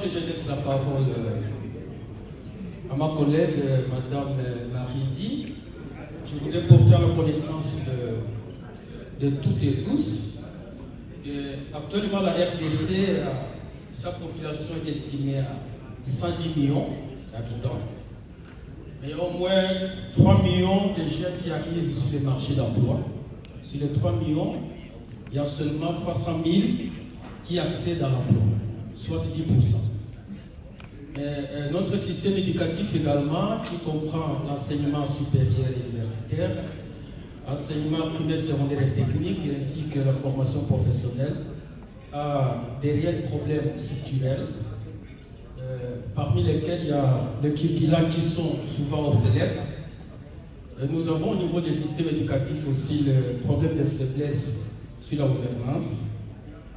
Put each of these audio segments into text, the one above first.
que je laisse la parole à ma collègue, Madame Marie Di, je voudrais porter à la connaissance de toutes et tous que actuellement la RDC, sa population est estimée à 110 millions d'habitants. Mais au moins 3 millions de jeunes qui arrivent sur le marché d'emploi. Sur les 3 millions, il y a seulement 300 000 qui accèdent à l'emploi, soit 10%. Notre système éducatif également, qui comprend l'enseignement supérieur et universitaire, enseignement primaire, secondaire et technique, ainsi que la formation professionnelle, a des réels problèmes structurels, parmi lesquels il y a les curricula qui sont souvent obsolètes. Nous avons au niveau du système éducatif aussi le problème de faiblesse sur la gouvernance.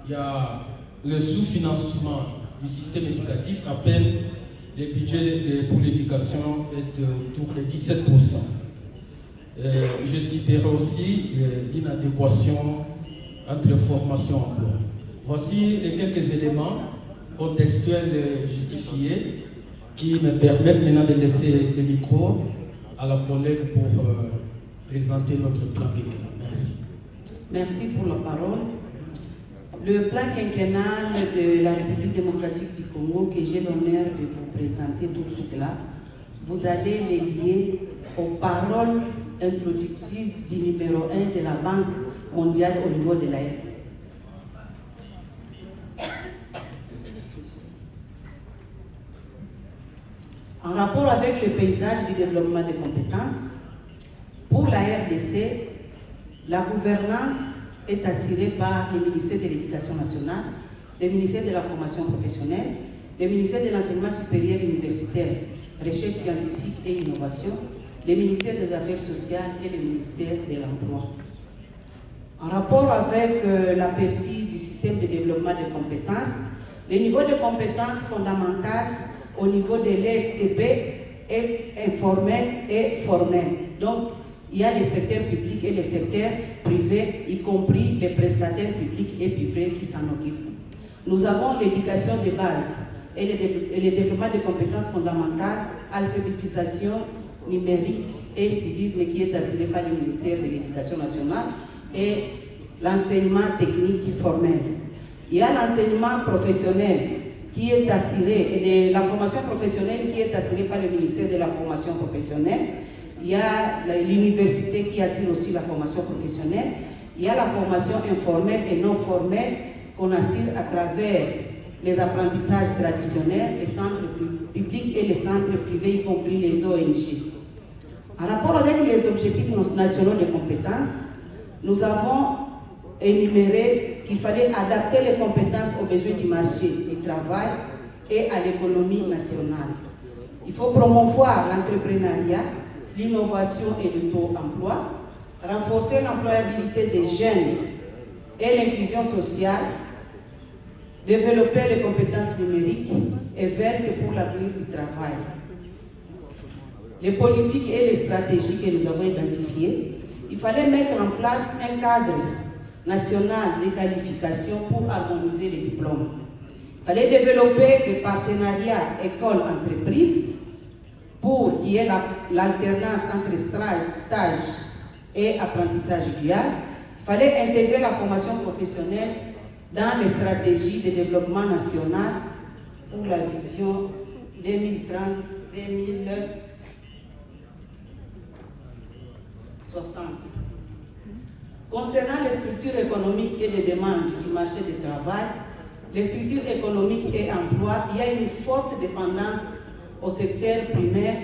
Il y a le sous-financement du système éducatif. À peine le budget pour l'éducation est autour de 17%. Je citerai aussi l'inadéquation entre formation et emploi. Voici les quelques éléments contextuels justifiés qui me permettent maintenant de laisser le micro à la collègue pour présenter notre plan quinquennal. Merci. Merci pour la parole. Le plan quinquennal de la République démocratique du Congo que j'ai l'honneur de vous présenter tout de suite là, vous allez les lier aux paroles introductives du numéro 1 de la Banque mondiale au niveau de la RDC. En rapport avec le paysage du développement des compétences, pour la RDC, la gouvernance est assurée par le ministère de l'Éducation nationale, le ministère de la formation professionnelle, le ministère de l'enseignement supérieur et universitaire, recherche scientifique et innovation, le ministère des Affaires sociales et le ministère de l'Emploi. En rapport avec l'aperçu du système de développement des compétences, le niveau de compétences fondamentales au niveau de l'FTP est informel et formel. Donc, il y a le secteur public et le secteur privé, y compris les prestataires publics et privés qui s'en occupent. Nous avons l'éducation de base et le développement des compétences fondamentales, alphabétisation numérique et civisme qui est assuré par le ministère de l'Éducation nationale et l'enseignement technique formel. Il y a l'enseignement professionnel qui est assuré, et la formation professionnelle qui est assurée par le ministère de la formation professionnelle. Il y a l'université qui assure aussi la formation professionnelle. Il y a la formation informelle et non formelle qu'on assure à travers les apprentissages traditionnels, les centres publics et les centres privés, y compris les ONG. En rapport avec les objectifs nationaux de compétences, nous avons énuméré qu'il fallait adapter les compétences aux besoins du marché du travail et à l'économie nationale. Il faut promouvoir l'entrepreneuriat, l'innovation et le taux-emploi, renforcer l'employabilité des jeunes et l'inclusion sociale, développer les compétences numériques et vertes pour l'avenir du travail. Les politiques et les stratégies que nous avons identifiées, il fallait mettre en place un cadre national de qualification pour harmoniser les diplômes. Il fallait développer des partenariats école-entreprise pour qu'il y ait l'alternance entre stage et apprentissage dual. Il fallait intégrer la formation professionnelle dans les stratégies de développement national pour la vision 2030-2060. Concernant les structures économiques et les demandes du marché du travail, les structures économiques et emploi, il y a une forte dépendance au secteur primaire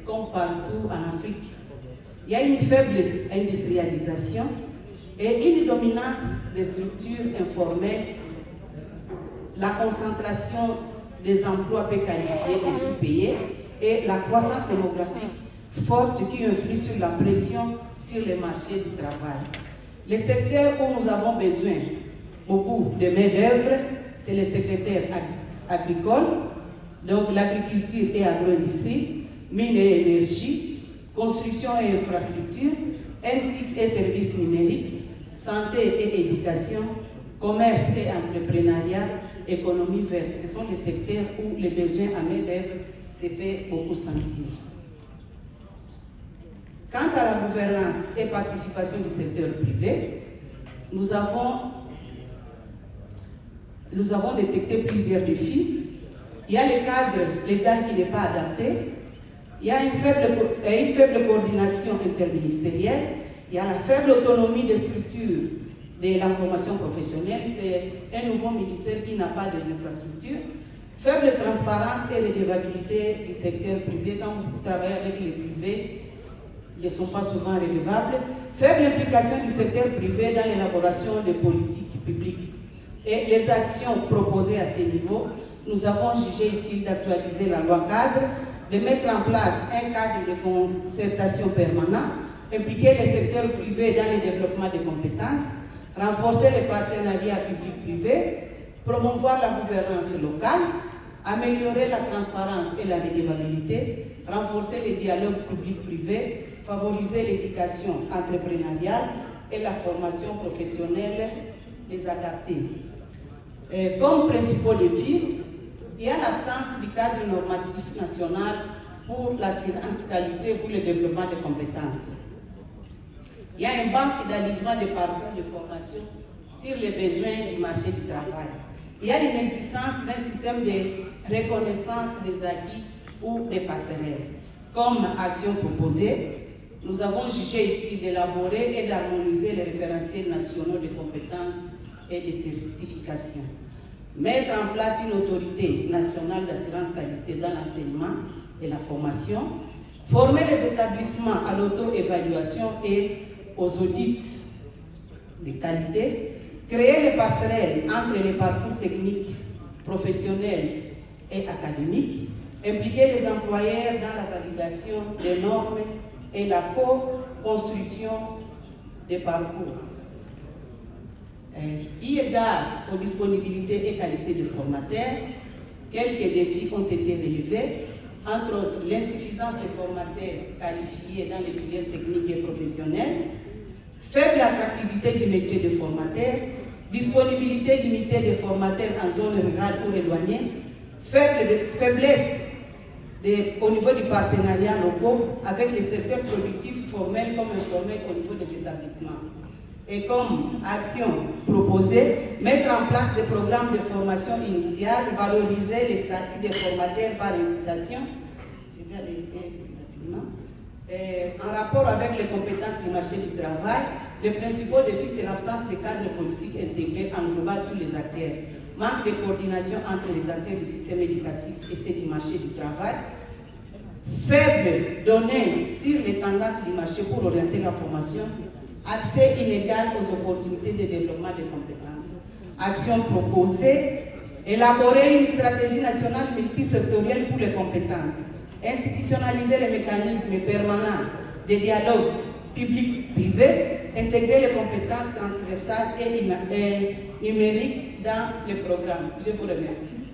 comme partout en Afrique. Il y a une faible industrialisation et une dominance des structures informelles, la concentration des emplois peu qualifiés et sous-payés et la croissance démographique forte qui influe sur la pression sur les marchés du travail. Les secteurs où nous avons besoin beaucoup de main-d'œuvre, c'est le secteur agricole, donc l'agriculture et agro-industrie, mines et énergie, construction et infrastructure, éthique et services numériques, santé et éducation, commerce et entrepreneuriat, économie verte. Ce sont les secteurs où les besoins à main-d'œuvre se fait beaucoup sentir. Quant à la gouvernance et participation du secteur privé, nous avons détecté plusieurs défis. Il y a le cadre légal qui n'est pas adapté, il y a une faible coordination interministérielle, il y a la faible autonomie des structures de la formation professionnelle, c'est un nouveau ministère qui n'a pas des infrastructures, faible transparence et redevabilité du secteur privé. Quand vous travaillez avec les privés, ils ne sont pas souvent relevables, faible implication du secteur privé dans l'élaboration des politiques publiques et les actions proposées à ce niveau. Nous avons jugé utile d'actualiser la loi cadre, de mettre en place un cadre de concertation permanent, impliquer les secteurs privés dans le développement des compétences, renforcer les partenariats publics-privés, promouvoir la gouvernance locale, améliorer la transparence et la redevabilité, renforcer les dialogues publics-privés, favoriser l'éducation entrepreneuriale et la formation professionnelle, les adapter. Comme principaux défis, il y a l'absence du cadre normatif national pour l'assurance qualité pour le développement des compétences. Il y a un manque d'alignement des parcours de formation sur les besoins du marché du travail. Il y a l'inexistence d'un système de reconnaissance des acquis ou des passerelles. Comme action proposée, nous avons jugé utile d'élaborer et d'harmoniser les référentiels nationaux de compétences et de certification. Mettre en place une autorité nationale d'assurance qualité dans l'enseignement et la formation, former les établissements à l'auto-évaluation et aux audits de qualité, créer les passerelles entre les parcours techniques, professionnels et académiques, impliquer les employeurs dans la validation des normes et la co-construction des parcours. Eu égard aux disponibilités et qualités des formateurs, quelques défis ont été relevés, entre autres l'insuffisance des formateurs qualifiés dans les filières techniques et professionnelles, faible attractivité du métier de formateur, disponibilité limitée des formateurs en zone rurale ou éloignée, faiblesse au niveau du partenariat local avec les secteurs productifs formels comme informels au niveau des établissements. Et comme action proposée, mettre en place des programmes de formation initiale, valoriser les statuts des formateurs par incitation. Je vais aller rapidement. En rapport avec les compétences du marché du travail, les principaux défis, c'est l'absence de cadre politique intégré englobant tous les acteurs, manque de coordination entre les acteurs du système éducatif et ceux du marché du travail, faible données sur les tendances du marché pour orienter la formation, accès inégal aux opportunités de développement des compétences. Action proposée, élaborer une stratégie nationale multisectorielle pour les compétences, institutionnaliser les mécanismes permanents de dialogue public-privé, intégrer les compétences transversales et numériques dans les programmes. Je vous remercie.